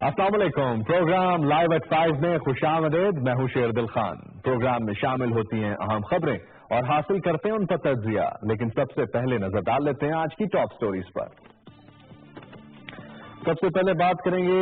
السلام علیکم. Programme live at 5 میں خوش آمدید. میں ہوں شیر دل خان. پروگرام میں شامل ہوتی ہیں اہم خبریں اور حاصل کرتے ہیں ان پر تجزیہ. لیکن سب سے پہلے نظر ڈال لیتے ہیں آج کی ٹاپ سٹوریز پر. سب سے پہلے بات کریں گے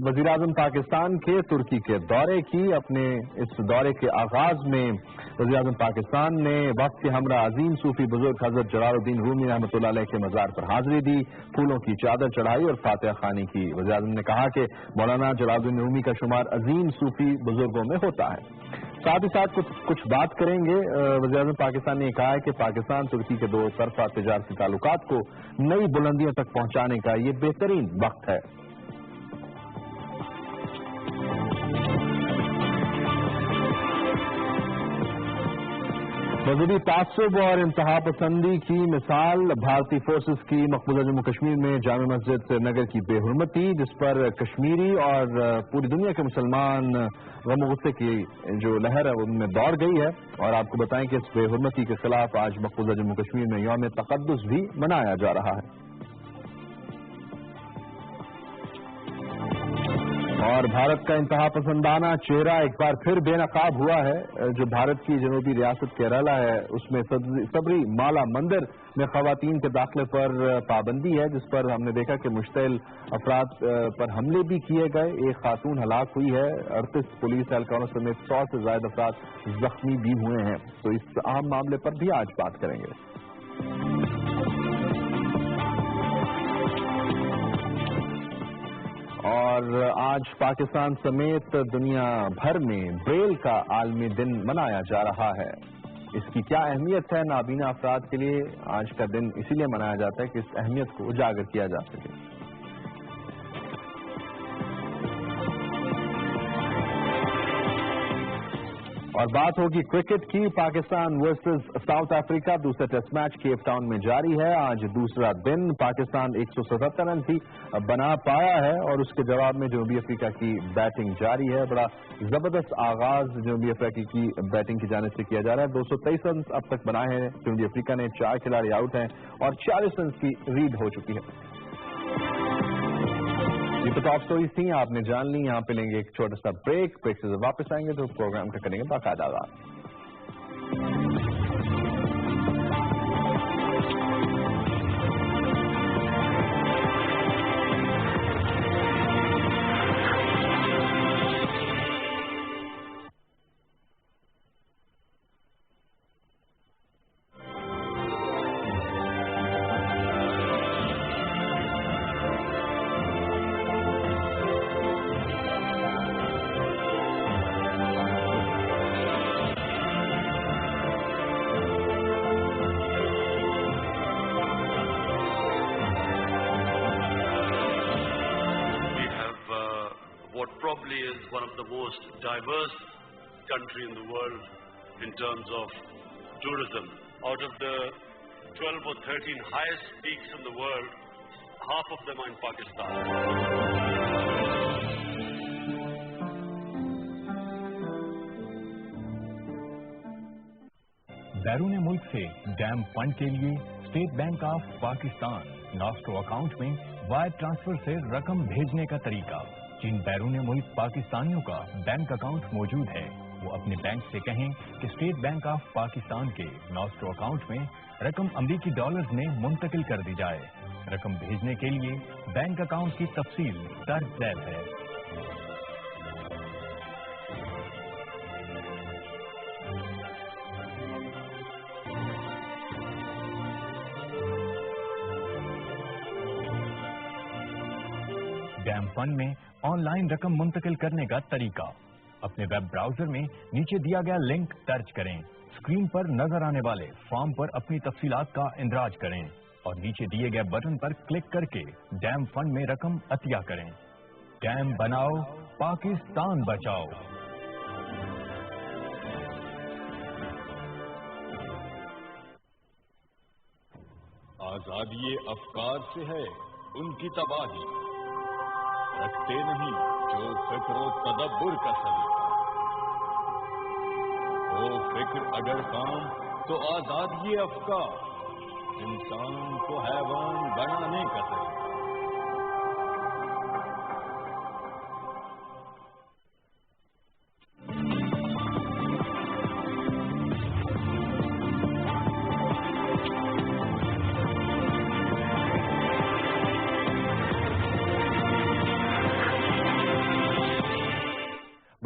وزیراعظم پاکستان کے ترکی کے دورے کی. اپنے اس دورے کے آغاز میں وزیراعظم پاکستان نے وفد کے ہمراہ عظیم صوفی بزرگ حضرت جلال الدین رومی رحمۃ اللہ علیہ کے مزار پر حاضری دی، پھولوں کی چادر چڑھائی اور فاتحہ خوانی کی. وزیراعظم نے کہا کہ مولانا جلال الدین رومی کا شمار عظیم صوفی بزرگوں میں ہوتا ہے. ساتھ ہی ساتھ کچھ بات کریں گے. وزیراعظم پاکستان نے کہا ہے کہ پاکستان ترکی کے دو طرفہ تجارتی تعلقات کو نئی بلندیوں تک پہنچانے کا یہ بہترین وقت ہے. مذہبی تعصب اور انتہا پسندی کی مثال بھارتی فورسز کی مقبوضہ جموں کشمیر میں جامع مسجد سری نگر کی بے حرمتی، جس پر کشمیری اور پوری دنیا کے مسلمان غم و غصے کی جو لہر ہے ان میں دوڑ گئی ہے. اور آپ کو بتائیں کہ اس بے حرمتی کے خلاف آج مقبوضہ جموں کشمیر میں یوم تقدس بھی منایا جا رہا ہے. اور بھارت کا انتہا پسندانہ چہرہ ایک بار پھر بے نقاب ہوا ہے. جو بھارت کی جنوبی ریاست کیرالہ ہے اس میں سبری مالا مندر میں خواتین کے داخلے پر پابندی ہے، جس پر ہم نے دیکھا کہ مشتعل افراد پر حملے بھی کیے گئے. ایک خاتون ہلاک ہوئی ہے، 38 پولیس اہلکاروں سمیت 100 سے زائد افراد زخمی بھی ہوئے ہیں. تو اس اہم معاملے پر بھی آج بات کریں گے. اور آج پاکستان سمیت دنیا بھر میں بریل کا عالمی دن منایا جا رہا ہے. اس کی کیا اہمیت ہے نابینا افراد کے لیے؟ آج کا دن اسی لیے منایا جاتا ہے کہ اس اہمیت کو اجاگر کیا جا سکے. اور بات ہوگی کرکٹ کی. پاکستان ورسز ساؤتھ افریقہ دوسرا ٹیسٹ میچ کیپ ٹاؤن میں جاری ہے. آج دوسرا دن. پاکستان 177 رن بھی بنا پایا ہے اور اس کے جواب میں جنوبی افریقہ کی بیٹنگ جاری ہے. بڑا زبردست آغاز جنوبی افریقہ کی بیٹنگ کی جانب سے کیا جا رہا ہے. 223 رن اب تک بنائے ہیں جنوبی افریقہ نے. 4 کھلاڑی آؤٹ ہیں اور 40 رن کی لیڈ ہو چکی ہے. یہ تو ٹاپ سٹوریز تھیں، آپ نے جان لی. یہاں پہ لیں گے ایک چھوٹا سا بریک سے واپس آئیں گے تو پروگرام کا کریں گے باقاعدہ آغاز. Probably is one of the most diverse country in the world in terms of tourism. Out of the 12 or 13 highest peaks in the world, half of them are in Pakistan. بیرون ملک سے dam fund کے لیے state bank of Pakistan nostro account میں wire transfer سے رقم بھیجنے کا طریقہ. جن بیرون ملک پاکستانیوں کا بینک اکاؤنٹ موجود ہے وہ اپنے بینک سے کہیں کہ اسٹیٹ بینک آف پاکستان کے ناسٹرو اکاؤنٹ میں رقم امریکی ڈالرز میں منتقل کر دی جائے. رقم بھیجنے کے لیے بینک اکاؤنٹ کی تفصیل درج ذیل ہے. ڈیم فنڈ میں آن لائن رقم منتقل کرنے کا طریقہ. اپنے ویب براؤزر میں نیچے دیا گیا لنک درج کریں. اسکرین پر نظر آنے والے فارم پر اپنی تفصیلات کا اندراج کریں اور نیچے دیے گئے بٹن پر کلک کر کے ڈیم فنڈ میں رقم عطیہ کریں. ڈیم بناؤ، پاکستان بچاؤ. آزادی افکار سے ہے ان کی تباہی، رکھتے نہیں جو فکر و تدبر کا سلیقہ. وہ فکر اگر کام تو آزادی افکار، انسان کو حیوان بنانے کا طریقہ.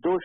2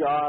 4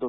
2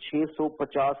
650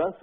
10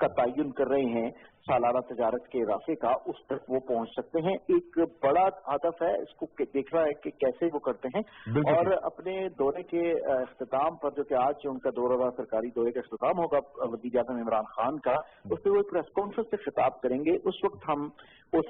کا تعین کر رہے ہیں سالانہ تجارت کے اضافے کا، اس تک وہ پہنچ سکتے ہیں. ایک بڑا ہدف ہے، اس کو دیکھ رہا ہے کہ کیسے وہ کرتے ہیں. اور اپنے دورے کے اختتام پر، جو کہ آج ان کا دورہ سرکاری دورے کا اختتام ہوگا وزیر اعظم عمران خان کا، اس پہ وہ ایک پریس کانفرنس سے خطاب کریں گے. اس وقت ہم اس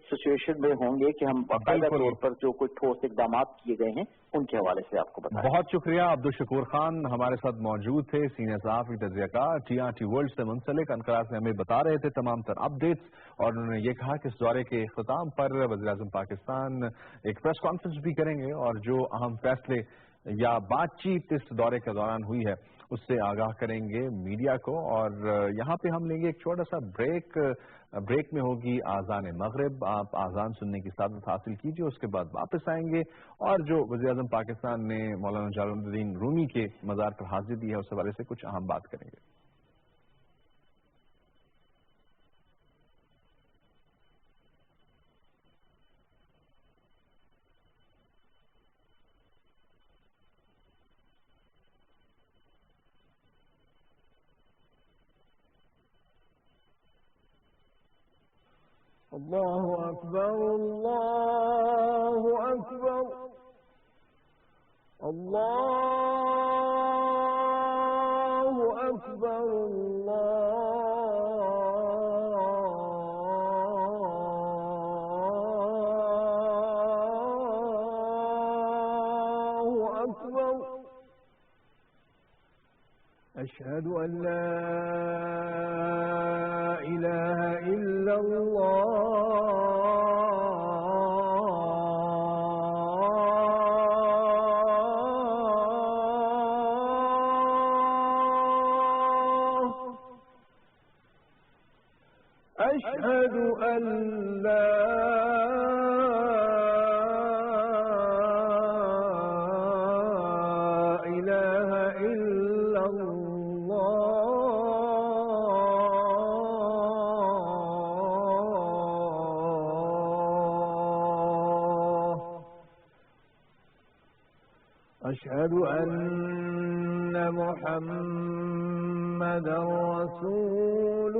سچویشن میں ہوں گے کہ ہم باقاعدہ طور پر جو کوئی ٹھوس اقدامات کیے گئے ہیں ان کے حوالے سے آپ کو بتائیں. بہت شکریہ. عبدالشکور خان ہمارے ساتھ موجود تھے، سینئر صحافی تجزیہ کار TRT ورلڈ سے منسلک. انقرہ سے ہمیں بتا رہے تھے تمام تر اپڈیٹس، اور انہوں نے یہ کہا کہ اس دورے کے اختتام پر وزیر اعظم پاکستان ایک پریس کانفرنس بھی کریں گے اور جو اہم فیصلے یا بات چیت اس دورے کے دوران ہوئی ہے اس سے آگاہ کریں گے میڈیا کو. اور یہاں پہ ہم لیں گے ایک چھوٹا سا بریک میں ہوگی آذان مغرب. آپ آذان سننے کی سعادت حاصل کیجیے، اس کے بعد واپس آئیں گے اور جو وزیر اعظم پاکستان نے مولانا جلال الدین رومی کے مزار پر حاضری دی ہے اس حوالے سے کچھ اہم بات کریں گے. اللہ اکبر اللہ اکبر اللہ اکبر اللہ اکبر. اشہد ان لا الہ الا اللہ أشهد أن لا إله إلا الله أشهد أن محمدا رسول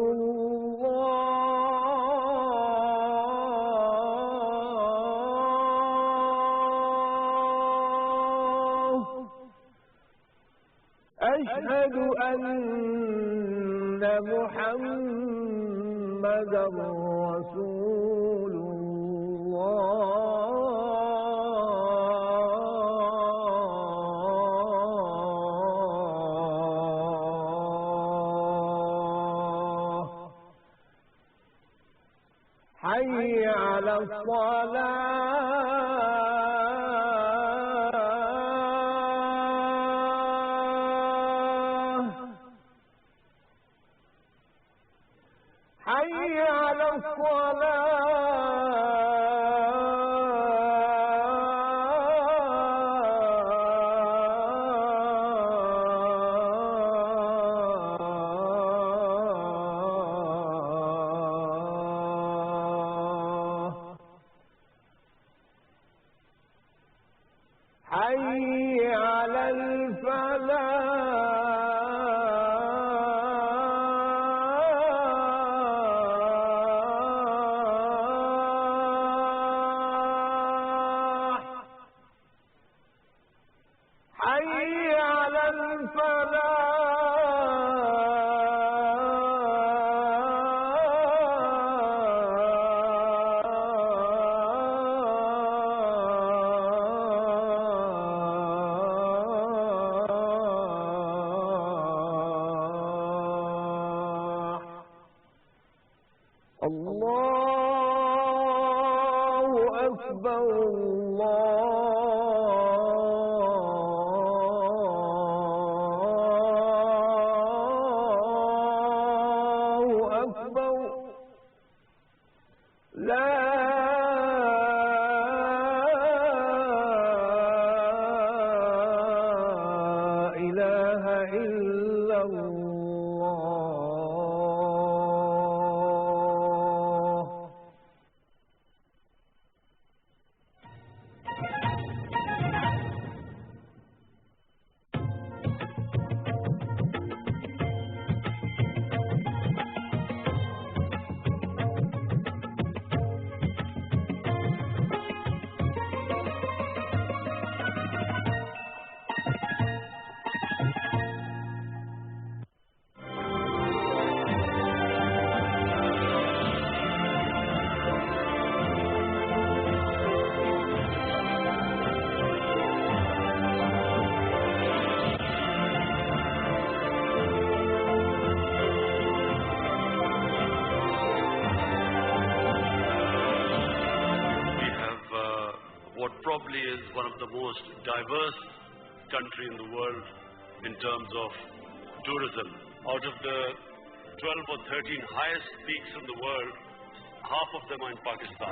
أشهد أن محمدا رسول الله حي على الصلاة حي على الصلاة حي على الفلاح حي على الفلاح. الله أكبر الله أكبر لا إله إلا الله. what probably is one of the most diverse country in the world in terms of tourism. Out of the 12 or 13 highest peaks in the world, half of them are in Pakistan.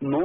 9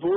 2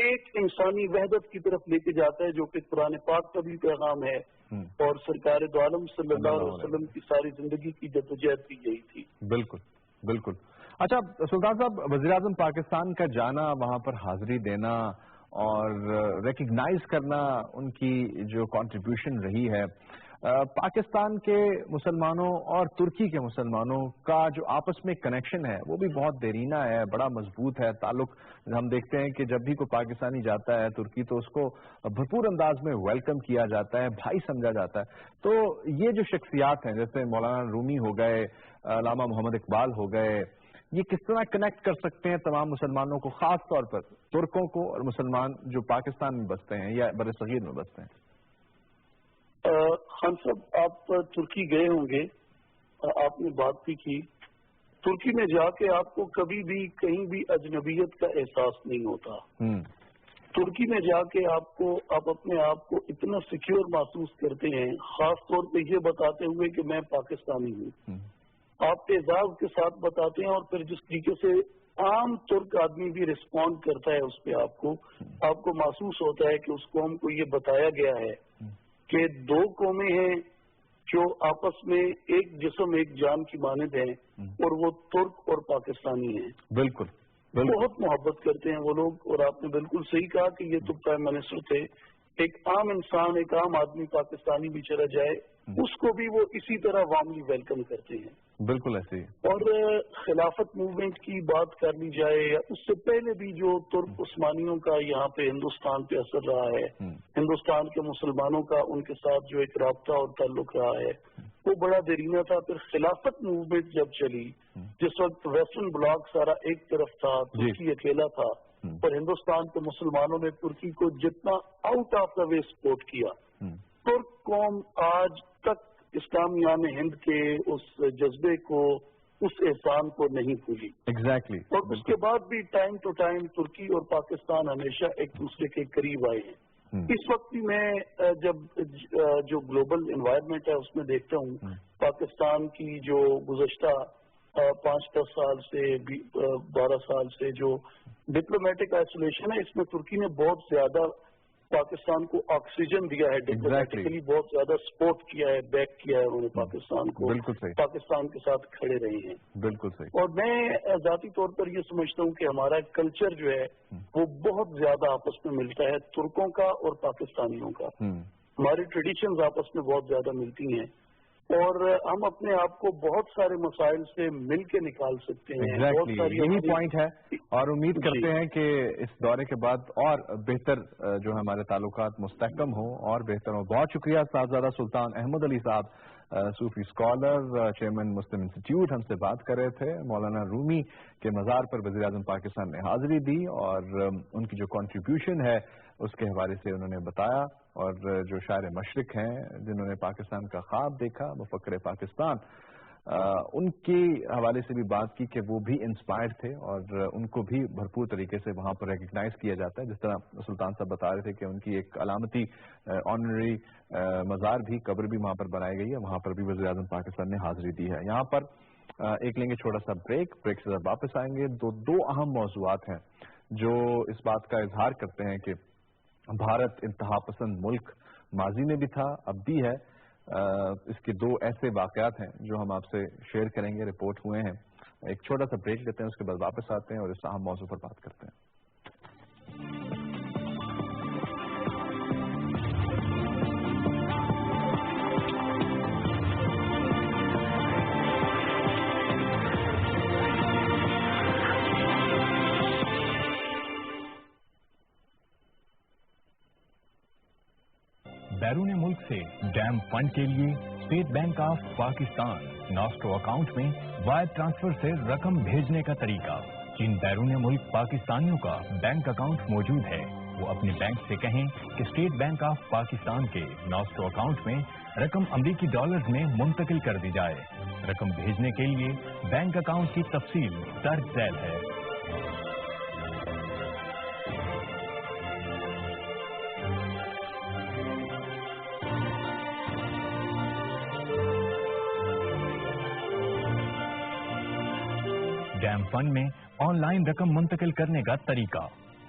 ایک انسانی وحدت کی طرف لے کے جاتا ہے، جو کہ قرآن پاک کا بھی پیغام ہے اور سرکار دو عالم صلی اللہ علیہ وسلم کی ساری زندگی کی جدوجہد بھی یہی تھی۔ بالکل بالکل۔ اچھا سلطان صاحب، وزیر اعظم پاکستان کا جانا، وہاں پر حاضری دینا اور ریکگنائز کرنا ان کی جو کنٹریبیوشن رہی ہے، پاکستان کے مسلمانوں اور ترکی کے مسلمانوں کا جو آپس میں کنیکشن ہے وہ بھی بہت دیرینہ ہے، بڑا مضبوط ہے تعلق۔ ہم دیکھتے ہیں کہ جب بھی کوئی پاکستانی جاتا ہے ترکی تو اس کو بھرپور انداز میں ویلکم کیا جاتا ہے، بھائی سمجھا جاتا ہے۔ تو یہ جو شخصیات ہیں جیسے مولانا رومی ہو گئے، علامہ محمد اقبال ہو گئے، یہ کس طرح کنیکٹ کر سکتے ہیں تمام مسلمانوں کو، خاص طور پر ترکوں کو اور مسلمان جو پاکستان میں بستے ہیں یا برصغیر میں بستے ہیں؟ خان صاحب، آپ ترکی گئے ہوں گے، آپ نے بات بھی کی۔ ترکی میں جا کے آپ کو کبھی بھی کہیں بھی اجنبیت کا احساس نہیں ہوتا۔ ترکی میں جا کے آپ اپنے آپ کو اتنا سیکیور محسوس کرتے ہیں، خاص طور پہ یہ بتاتے ہوئے کہ میں پاکستانی ہوں۔ آپ اعزاز کے ساتھ بتاتے ہیں، اور پھر جس طریقے سے عام ترک آدمی بھی رسپونڈ کرتا ہے اس پہ، آپ کو محسوس ہوتا ہے کہ اس قوم کو یہ بتایا گیا ہے کہ دو قومیں ہیں جو آپس میں ایک جسم ایک جان کی مانند ہیں، اور وہ ترک اور پاکستانی ہیں۔ بالکل بہت محبت کرتے ہیں وہ لوگ، اور آپ نے بالکل صحیح کہا کہ یہ تو پرائم منسٹر تھے۔ ایک عام انسان، ایک عام آدمی پاکستانی بھی چلا جائے، اس کو بھی وہ اسی طرح وارملی ویلکم کرتے ہیں۔ بالکل ایسے ہی۔ اور خلافت موومنٹ کی بات کر لی جائے، یا اس سے پہلے بھی جو ترک عثمانیوں کا یہاں پہ ہندوستان پہ اثر رہا ہے، ہندوستان کے مسلمانوں کا ان کے ساتھ جو ایک رابطہ اور تعلق رہا ہے، وہ بڑا دیرینہ تھا۔ پھر خلافت موومنٹ جب چلی، جس وقت ویسٹرن بلاک سارا ایک طرف تھا، ترکی اکیلا تھا، اور ہندوستان کے مسلمانوں نے ترکی کو جتنا out of the way support کیا، ترک قوم آج تک اسلامیان ہند کے اس جذبے کو، اس احسان کو نہیں بھولی۔ ایگزیکٹلی۔ اور اس کے بعد بھی ٹائم ٹو ٹائم ترکی اور پاکستان ہمیشہ ایک دوسرے کے قریب آئے ہیں۔ اس وقت بھی میں جب جو گلوبل انوائرمنٹ ہے اس میں دیکھتا ہوں، پاکستان کی جو گزشتہ 5-10 سال سے 12 سال سے جو ڈپلومیٹک آئسولیشن ہے، اس میں ترکی نے بہت زیادہ پاکستان کو آکسیجن دیا ہے، ڈپلومیٹکلی بہت زیادہ سپورٹ کیا ہے، بیک کیا ہے انہوں نے پاکستان کو، پاکستان کے ساتھ کھڑے رہے ہیں۔ بالکل صحیح۔ اور میں ذاتی طور پر یہ سمجھتا ہوں کہ ہمارا کلچر جو ہے وہ بہت زیادہ آپس میں ملتا ہے، ترکوں کا اور پاکستانیوں کا۔ ہماری ٹریڈیشنز آپس میں بہت زیادہ ملتی ہیں، اور ہم اپنے آپ کو بہت سارے مسائل سے مل کے نکال سکتے ہیں۔ یہی پوائنٹ ہے، اور امید کرتے ہیں کہ اس دورے کے بعد اور بہتر جو ہمارے تعلقات مستحکم ہوں اور بہتر ہوں۔ بہت شکریہ صاحبزادہ سلطان احمد علی صاحب، صوفی اسکالر، چیئرمین مسلم انسٹیٹیوٹ، ہم سے بات کر رہے تھے۔ مولانا رومی کے مزار پر وزیر اعظم پاکستان نے حاضری دی، اور ان کی جو کنٹریبیوشن ہے اس کے حوالے سے انہوں نے بتایا، اور جو شاعر مشرق ہیں جنہوں نے پاکستان کا خواب دیکھا، مفکر پاکستان، ان کے حوالے سے بھی بات کی کہ وہ بھی انسپائرڈ تھے، اور ان کو بھی بھرپور طریقے سے وہاں پر ریکگنائز کیا جاتا ہے۔ جس طرح سلطان صاحب بتا رہے تھے کہ ان کی ایک علامتی آنرری مزار بھی، قبر بھی وہاں پر بنائی گئی ہے، وہاں پر بھی وزیر اعظم پاکستان نے حاضری دی ہے۔ یہاں پر ایک لیں گے چھوٹا سا بریک سے واپس آئیں گے۔ دو اہم موضوعات ہیں جو اس بات کا اظہار کرتے ہیں کہ بھارت انتہا پسند ملک ماضی میں بھی تھا، اب بھی ہے۔ اس کے دو ایسے واقعات ہیں جو ہم آپ سے شیئر کریں گے، رپورٹ ہوئے ہیں۔ ایک چھوٹا سا بریک لیتے ہیں، اس کے بعد واپس آتے ہیں اور اس اہم موضوع پر بات کرتے ہیں۔ بیرون ملک سے ڈیم فنڈ کے لیے state bank of Pakistan nostro account میں وائر ٹرانسفر سے رقم بھیجنے کا طریقہ۔ جن بیرون ملک پاکستانیوں کا بینک اکاؤنٹ موجود ہے وہ اپنے بینک سے کہیں کہ اسٹیٹ بینک آف پاکستان کے ناسٹرو اکاؤنٹ میں رقم امریکی ڈالرز میں منتقل کر دی جائے۔ رقم بھیجنے کے لیے بینک اکاؤنٹ کی تفصیل درج ذیل ہے۔ ڈیم فنڈ میں آن لائن رقم منتقل کرنے کا طریقہ۔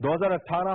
2018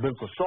100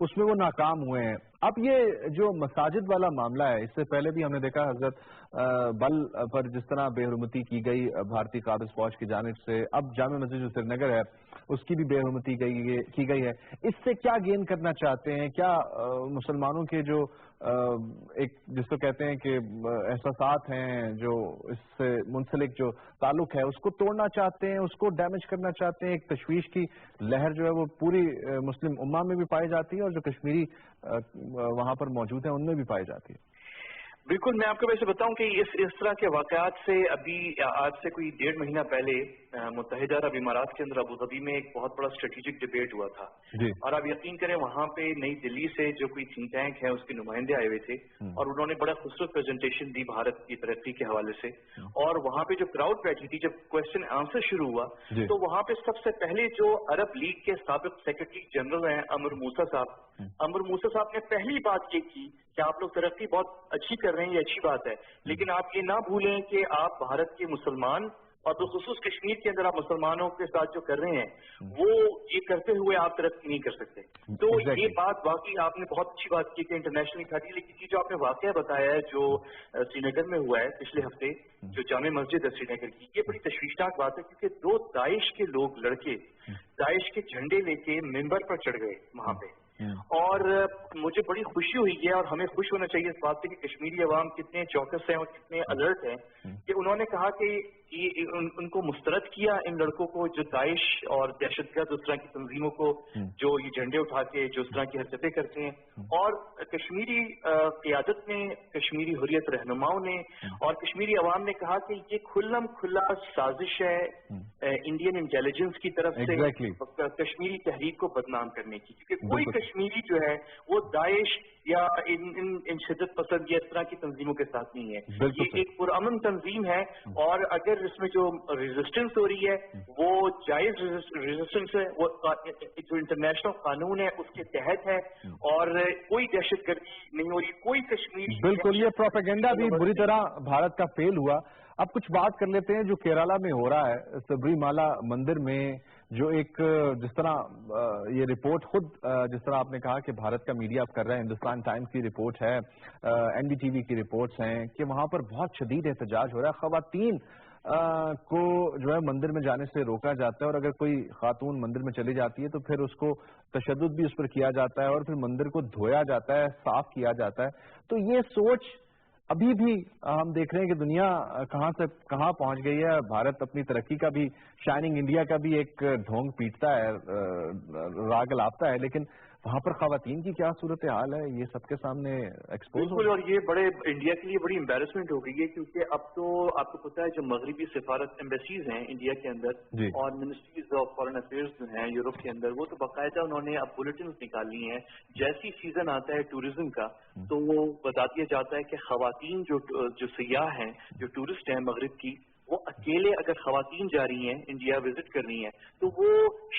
اس میں وہ ناکام ہوئے ہیں. اب یہ جو مساجد والا معاملہ ہے، اس سے پہلے بھی ہم نے دیکھا حضرت بل پر جس طرح بے حرمتی کی گئی بھارتی قابض فوج کی جانب سے، اب جامع مسجد جو سری نگر ہے اس کی بھی بے حرمتی کی گئی ہے. اس سے کیا گین کرنا چاہتے ہیں؟ کیا مسلمانوں کے جو ایک جس کو کہتے ہیں کہ احساسات ہیں، جو اس سے منسلک جو تعلق ہے، اس کو توڑنا چاہتے ہیں، اس کو ڈیمیج کرنا چاہتے ہیں؟ ایک تشویش کی لہر جو ہے وہ پوری مسلم امہ میں بھی پائی جاتی ہے اور جو کشمیری وہاں پر موجود ہیں ان میں بھی پائی جاتی ہے. بالکل، میں آپ کو ویسے بتاؤں کہ اس طرح کے واقعات سے ابھی آج سے کوئی 1.5 مہینہ پہلے متحدہ عرب امارات کے اندر ابوظہبی میں ایک بہت بڑا اسٹریٹجک ڈبیٹ ہوا تھا جی. اور آپ یقین کریں وہاں پہ نئی دلی سے جو کوئی تھنک ٹینک ہے اس کے نمائندے آئے ہوئے تھے اور انہوں نے بڑا خوبصورت پریزنٹیشن دی بھارت کی ترقی کے حوالے سے. اور وہاں پہ جو کراؤڈ بیٹھی تھی جب کوشچن آنسر شروع ہوا تو وہاں پہ سب سے پہلے جو عرب لیگ کے سابق سیکرٹری جنرل ہیں عمر موسیٰ صاحب نے پہلی بات یہ کی کہ آپ لوگ ترقی بہت اچھی کر رہے ہیں، یہ اچھی بات ہے، لیکن آپ یہ نہ بھولیں کہ آپ بھارت کے مسلمان اور بالخصوص کشمیر کے اندر آپ مسلمانوں کے ساتھ جو کر رہے ہیں وہ یہ کرتے ہوئے آپ ترقی نہیں کر سکتے. تو یہ بات واقعی آپ نے بہت اچھی بات کی کہ انٹرنیشنل کھڑی، لیکن جو آپ نے واقعہ بتایا ہے جو سری نگر میں ہوا ہے پچھلے ہفتے، جو جامع مسجد ہے سری نگر کی، یہ بڑی تشویشناک بات ہے کیونکہ 2 داعش کے لوگ لڑکے داعش کے جھنڈے لے کے ممبر پر چڑھ گئے وہاں پہ. اور مجھے بڑی خوشی ہوئی ہے اور ہمیں خوش ہونا چاہیے اس بات سے کہ کشمیری عوام کتنے چوکس ہیں اور کتنے الرٹ ہیں کہ انہوں نے کہا کہ ان کو مسترد کیا ان لڑکوں کو جو داعش اور دہشت گرد اس طرح کی تنظیموں کو جو یہ جھنڈے اٹھا کے جو اس طرح کی حرکتیں کرتے ہیں. اور کشمیری قیادت نے، کشمیری حریت رہنماؤں نے اور کشمیری عوام نے کہا کہ یہ کھلم کھلا سازش ہے انڈین انٹیلیجنس کی طرف سے کشمیری تحریک کو بدنام کرنے کی، کیونکہ کوئی کشمیری جو ہے وہ داعش یا ان شدت پسند یا اس طرح کی تنظیموں کے ساتھ نہیں ہے. یہ ایک پرامن تنظیم ہے اور اگر اس میں جو ریزسٹنس ہو رہی ہے وہ جائز ریزسٹنس ہے، وہ جو انٹرنیشنل قانون ہے اس کے تحت ہے اور کوئی دہشت گردی نہیں ہو رہی، کوئی کشمیری. بالکل، یہ پروپیگنڈا بھی بری طرح بھارت کا فیل ہوا. اب کچھ بات کر لیتے ہیں جو کیرالہ میں ہو رہا ہے سبری مالا مندر میں، جو ایک جس طرح یہ رپورٹ خود جس طرح آپ نے کہا کہ بھارت کا میڈیا کر رہا ہے، ہندوستان ٹائمز کی رپورٹ ہے، NDTV کی رپورٹس ہیں کہ وہاں پر بہت شدید احتجاج ہو رہا ہے. خواتین کو جو ہے مندر میں جانے سے روکا جاتا ہے اور اگر کوئی خاتون مندر میں چلی جاتی ہے تو پھر اس کو تشدد بھی اس پر کیا جاتا ہے اور پھر مندر کو دھویا جاتا ہے، صاف کیا جاتا ہے. تو یہ سوچ ابھی بھی ہم دیکھ رہے ہیں کہ دنیا کہاں سے کہاں پہنچ گئی ہے. بھارت اپنی ترقی کا بھی، شائننگ انڈیا کا بھی ایک ڈھونگ پیٹتا ہے، راگ لاپتا ہے، لیکن وہاں پر خواتین کی کیا صورتحال ہے یہ سب کے سامنے ایکسپوز. بالکل، اور یہ بڑے انڈیا کے لیے بڑی امبیرسمنٹ ہو گئی ہے کیونکہ اب تو آپ کو پتا ہے جو مغربی سفارت ایمبیسیز ہیں انڈیا کے اندر اور منسٹریز آف فارن افیئرز جو ہیں یورپ کے اندر، وہ تو باقاعدہ انہوں نے اب بلیٹنز نکالی ہیں. جیسی سیزن آتا ہے ٹوریزم کا تو وہ بتا دیا جاتا ہے کہ خواتین جو سیاح ہیں، جو ٹورسٹ ہیں مغرب کی، وہ اکیلے اگر خواتین جا رہی ہیں انڈیا وزٹ کر رہی ہیں تو وہ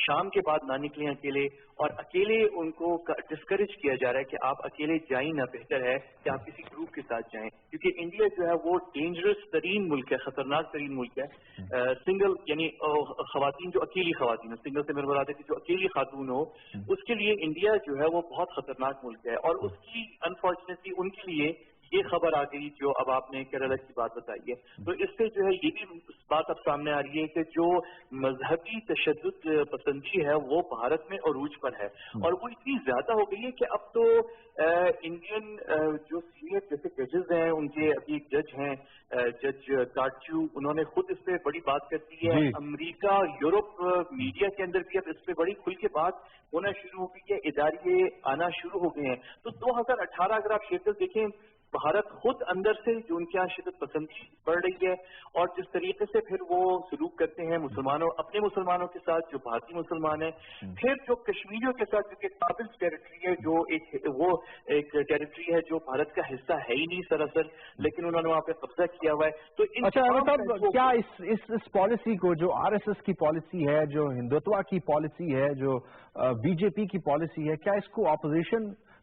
شام کے بعد نہ نکلیں اکیلے، اور اکیلے ان کو ڈسکریج کیا جا رہا ہے کہ آپ اکیلے جائیں نہ، بہتر ہے کہ آپ کسی گروپ کے ساتھ جائیں، کیونکہ انڈیا جو ہے وہ ڈینجرس ترین ملک ہے، خطرناک ترین ملک ہے. سنگل یعنی خواتین جو اکیلی خواتین، سنگل سے میرے مراد ہے کہ جو اکیلی خاتون ہو، اس کے لیے انڈیا جو ہے وہ بہت خطرناک ملک ہے. اور اس کی انفارچونیٹلی ان کے لیے یہ خبر آ گئی جو اب آپ نے کیرالہ کی بات بتائی ہے، تو اس سے جو ہے یہ بھی بات اب سامنے آ رہی ہے کہ جو مذہبی تشدد پسندی ہے وہ بھارت میں عروج پر ہے اور وہ اتنی زیادہ ہو گئی ہے کہ اب تو انڈین جو سینئر جیسے ججز ہیں، ان کے ابھی ایک جج ہیں جج کارچو، انہوں نے خود اس پہ بڑی بات کر دی ہے. امریکہ، یورپ میڈیا کے اندر بھی اب اس پہ بڑی کھل کے بات ہونا شروع ہو گئی ہے، ادارے آنا شروع ہو گئے ہیں. تو 2018 اگر آپ شکل دیکھیں، بھارت خود اندر سے جو ان کے یہاں شدت پسندی بڑھ رہی ہے اور جس طریقے سے پھر وہ سلوک کرتے ہیں مسلمانوں، اپنے مسلمانوں کے ساتھ جو بھارتی مسلمان ہیں، پھر جو کشمیریوں کے ساتھ جو کہ قابل ٹیریٹری ہے، جو ایک ٹیریٹری ہے جو بھارت کا حصہ ہے ہی نہیں سراسر، لیکن انہوں نے وہاں پہ قبضہ کیا ہوا ہے. تو اچھا، کیا اس پالیسی کو، جو RSS کی پالیسی ہے، جو ہندوتوا کی پالیسی ہے، جو BJP کی پالیسی ہے، کیا اس کو opposition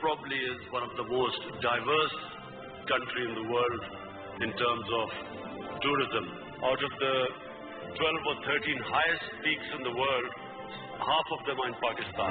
Probably is one of the most diverse country in the world in terms of tourism. Out of the 12 or 13 highest peaks in the world, half of them are in Pakistan.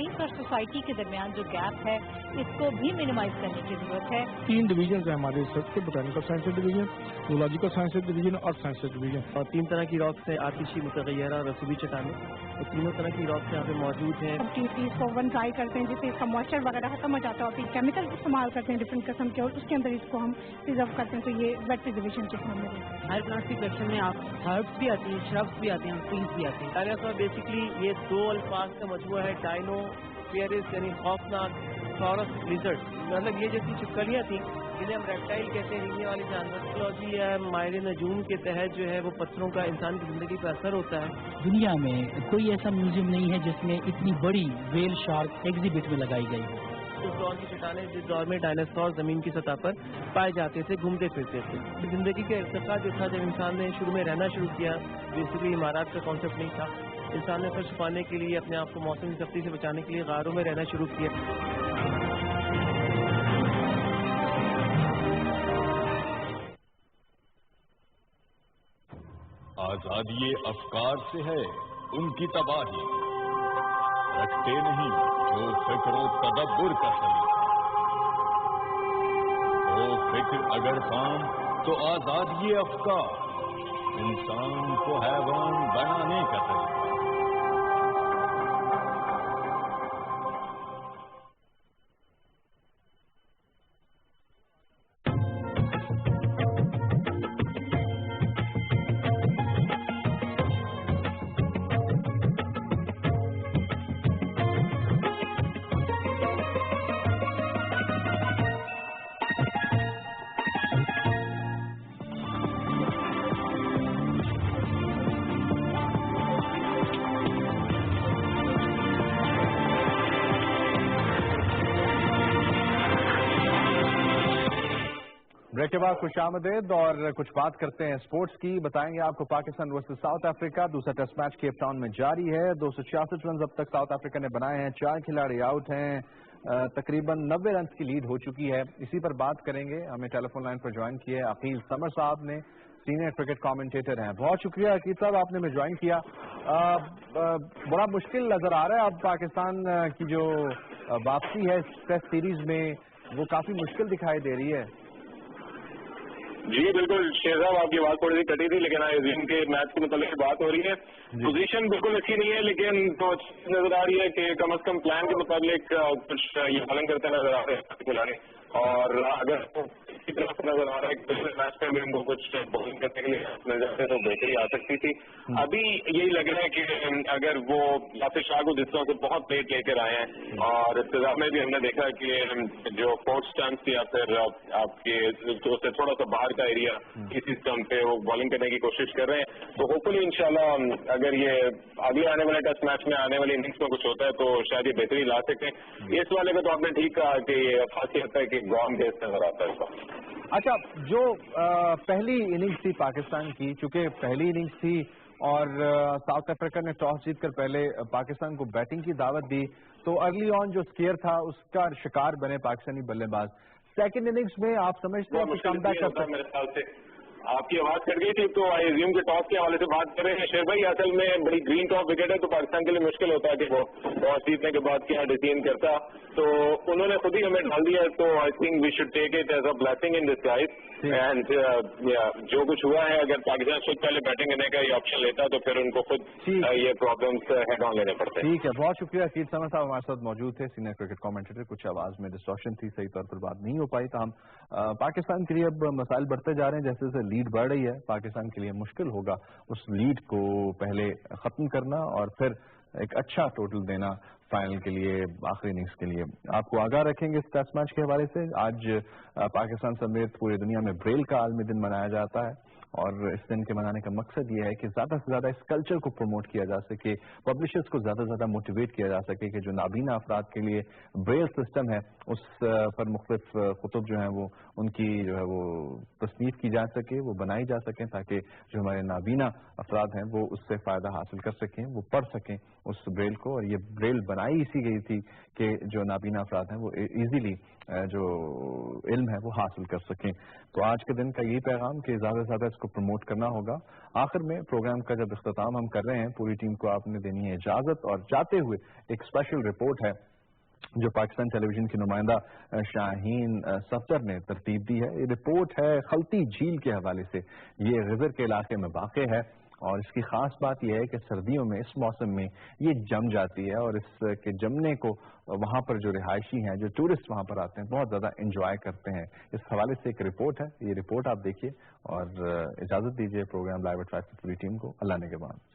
Science اور society کے درمیان جو gap ہے اس کو بھی minimise کرنے کی ضرورت ہے. 3 ڈویژنز ہیں ہمارے ریسرچ کے، botanical science division, zoological science division اور سائنس ڈویژن. اور 3 طرح کی راکس ہیں، آتشی، متغیرہ اور رسوبی چٹانیں. اور تینوں طرح کی راکس یہاں پہ موجود ہیں. ایکٹیویٹیز کو ون ٹرائی کرتے ہیں جس سے اس کا موئسچر وغیرہ ختم ہو جاتا ہے اور پھر کیمیکل استعمال کرتے ہیں ڈفرینٹ قسم کے اور اس کے اندر اس کو ہم پرزرو کرتے ہیں. تو یہ ویٹ پرزرویشن کے فارم میں ہے. ہر پلانٹ کی کلیکشن میں آپ ہربس بھی آتی ہیں، شربس بھی آتے ہیں، ٹریز بھی آتے ہیں. ڈائناسور بیسکلی یہ 2 الفاظ کا مجموعہ ہے، ڈائنو فیئرس یعنی خوفناک، سورس لیزرڈ. مطلب یہ جیسی چھپکلیاں تھیں جنہیں ہم ریپٹائل کہتے ہیں، رینگنے والی جانور. ٹیکنالوجی یا ماہر نجوم کے تحت جو ہے وہ پتھروں کا انسان کی زندگی پر اثر ہوتا ہے. دنیا میں کوئی ایسا میوزیم نہیں ہے جس میں اتنی بڑی ویل شارک ایگزیبٹ میں لگائی گئی ہے. اس دور کی چٹانیں جس دور میں ڈائناسور زمین کی سطح پر پائے جاتے تھے، گھومتے پھرتے تھے. زندگی کا ارتقاء جو تھا جب انسان نے شروع میں رہنا شروع کیا، بیسکلی عمارات کا کانسیپٹ نہیں تھا. انسان نے پھر چھپانے کے لیے اپنے آپ کو موسم کی سختی سے بچانے کے لیے غاروں میں رہنا شروع کیا. آزادی افکار سے ہے ان کی تباہی، رکھتے نہیں جو فکر و تدبر کا سلیقہ. وہ فکر اگر کام تو آزادی افکار، انسان کو حیوان بنانے کا طریقہ. بریک کے بعد خوش آمدید اور کچھ بات کرتے ہیں اسپورٹس کی. بتائیں گے آپ کو پاکستان ورسز ساؤتھ افریقہ دوسرا ٹیسٹ میچ کیپ ٹاؤن میں جاری ہے. 266 رنز اب تک ساؤتھ افریقہ نے بنائے ہیں، 4 کھلاڑی آؤٹ ہیں، تقریباً 90 رنز کی لیڈ ہو چکی ہے. اسی پر بات کریں گے. ہمیں ٹیلی فون لائن پر جوائن کیے عقیل سمر صاحب نے، سینئر کرکٹ کامنٹیٹر ہیں. بہت شکریہ عقیل صاحب، آپ نے ہمیں جوائن کیا. بڑا مشکل نظر آ رہا ہے اب پاکستان کی جو واپسی ہے ٹیسٹ سیریز میں، وہ کافی مشکل دکھائی دے رہی ہے. جی بالکل شیر صاحب، آپ کی بات تھوڑی سی کٹی تھی لیکن عظیم کے میچ کے متعلق بات ہو رہی ہے. پوزیشن بالکل اچھی نہیں ہے لیکن تو اچھی نظر آ رہی ہے کہ کم از کم پلان کے مطابق کچھ یہ پالن کرتے نظر آ رہے ہیں کھلاڑی. اور اگر اسی طرح سے نظر آ رہا ہے کہ پچھلے میچ میں بھی ان کو کچھ بالنگ کرنے کے لیے مل جاتے تو بہتری آ سکتی تھی. ابھی یہی لگ رہا ہے کہ اگر وہ یاسر شاہ کو جس طرح سے بہت لیٹ لے کر آئے ہیں اور ابتدا میں بھی ہم نے دیکھا کہ جو فورتھ اسٹمپ یا پھر آپ کے اس سے تھوڑا سا باہر کا ایریا اسی اسٹمپ پہ وہ بالنگ کرنے کی کوشش کر رہے ہیں. تو ہوپ فلی انشاءاللہ اگر یہ اگلے آنے والے ٹیسٹ میچ میں آنے والی اننگس میں کچھ ہوتا ہے تو شاید یہ بہتری لا سکیں. اس والے میں تو آپ نے ٹھیک کہا کہ یہ خاصیت ہے کہ گراؤنڈ بیس نظر آتا ہے اس وقت. اچھا، جو پہلی اننگز تھی پاکستان کی، چونکہ پہلی اننگز تھی اور ساؤتھ افریقہ نے ٹاس جیت کر پہلے پاکستان کو بیٹنگ کی دعوت دی تو ارلی آن جو اسکیئر تھا اس کا شکار بنے پاکستانی بلے باز. سیکنڈ اننگز میں آپ سمجھتے ہیں کہ کم بیک کر سکتے؟ میرے خیال سے آپ کی آواز کٹ گئی تھی تو آئی ایزیوم کے ٹاس کے حوالے سے بات کر رہے ہیں. شیر بھائی اصل میں بڑی گرین ٹاپ وکٹ ہے تو پاکستان کے لیے مشکل ہوتا ہے کہ وہ ٹاس جیتنے کے بعد کیا ڈیسیژن کرتا. تو انہوں نے خود ہی ہمیں ڈال دیا تو I think we should take it as a blessing in disguise. And جو کچھ ہوا ہے اگر پاکستان خود پہلے بیٹنگ کرنے کا یہ آپشن لیتا تو پھر ان کو خود یہ پرابلمس ہیڈ آن لینے پڑتے. ٹھیک ہے، بہت شکریہ. عقیل سمر صاحب ہمارے ساتھ موجود تھے، سینئر کرکٹ کامنٹیٹر. کچھ آواز میں ڈسٹارشن تھی، صحیح طور پر بات نہیں ہو پائی. تو ہم پاکستان کے لیے اب مسائل بڑھتے جا رہے ہیں. جیسے جیسے لیڈ بڑھ رہی ہے پاکستان کے لیے مشکل ہوگا اس لیڈ کو پہلے ختم کرنا اور پھر ایک اچھا ٹوٹل دینا فائنل کے لیے، آخری اننگز کے لیے. آپ کو آگاہ رکھیں گے اس ٹیسٹ میچ کے حوالے سے. آج پاکستان سمیت پوری دنیا میں بریل کا عالمی دن منایا جاتا ہے اور اس دن کے منانے کا مقصد یہ ہے کہ زیادہ سے زیادہ اس کلچر کو پروموٹ کیا جا سکے، پبلشرز کو زیادہ سے زیادہ موٹیویٹ کیا جا سکے کہ جو نابینا افراد کے لیے بریل سسٹم ہے اس پر مختلف خطب جو ہیں وہ ان کی جو ہے وہ تصنیف کی جا سکے، وہ بنائی جا سکیں تاکہ جو ہمارے نابینا افراد ہیں وہ اس سے فائدہ حاصل کر سکیں، وہ پڑھ سکیں اس بریل کو. اور یہ بریل بنائی اسی گئی تھی کہ جو نابینا افراد ہیں وہ ایزیلی جو علم ہے وہ حاصل کر سکیں. تو آج کے دن کا یہی پیغام کہ زیادہ سے زیادہ اس کو پروموٹ کرنا ہوگا. آخر میں پروگرام کا جب اختتام ہم کر رہے ہیں پوری ٹیم کو آپ نے دینی ہے اجازت, اور جاتے ہوئے ایک اسپیشل رپورٹ ہے جو پاکستان ٹیلی ویژن کی نمائندہ شاہین صفدر نے ترتیب دی ہے. یہ رپورٹ ہے خلطی جھیل کے حوالے سے. یہ غزر کے علاقے میں واقع ہے اور اس کی خاص بات یہ ہے کہ سردیوں میں اس موسم میں یہ جم جاتی ہے اور اس کے جمنے کو وہاں پر جو رہائشی ہیں, جو ٹورسٹ وہاں پر آتے ہیں, بہت زیادہ انجوائے کرتے ہیں. اس حوالے سے ایک رپورٹ ہے, یہ رپورٹ آپ دیکھیے اور اجازت دیجیے پروگرام لائیو ایٹ 5 کی پوری ٹیم کو اللہ نے کے بعد.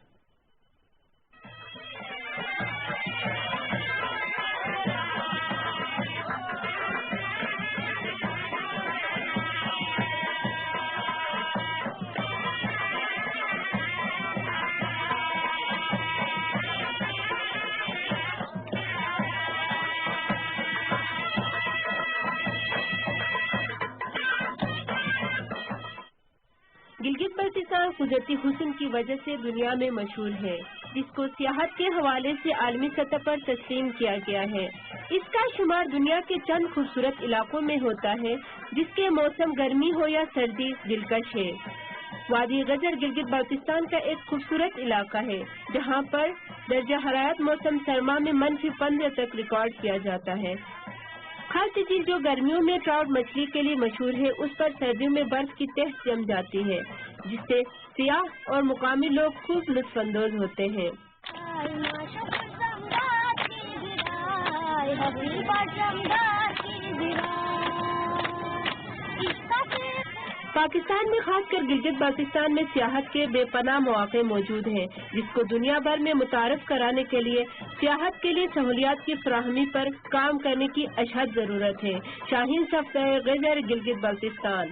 گلگت بلتستان قدرتی حسن کی وجہ سے دنیا میں مشہور ہے, جس کو سیاحت کے حوالے سے عالمی سطح پر تسلیم کیا گیا ہے. اس کا شمار دنیا کے چند خوبصورت علاقوں میں ہوتا ہے جس کے موسم گرمی ہو یا سردی دلکش ہے. وادی غجر گلگت بلتستان کا ایک خوبصورت علاقہ ہے جہاں پر درجہ حرارت موسم سرما میں -15 تک ریکارڈ کیا جاتا ہے. خلطی جھیل جو گرمیوں میں ٹراؤٹ مچھلی کے لیے مشہور ہے, اس پر سردیوں میں برف کی تہ جم جاتی ہے جس سے سیاح اور مقامی لوگ خوب لطف اندوز ہوتے ہیں. پاکستان میں خاص کر گلگت بلتستان میں سیاحت کے بے پناہ مواقع موجود ہیں جس کو دنیا بھر میں متعارف کرانے کے لیے سیاحت کے لیے سہولیات کی فراہمی پر کام کرنے کی اشد ضرورت ہے. شاہین صفدر, غزر, گلگت بلتستان.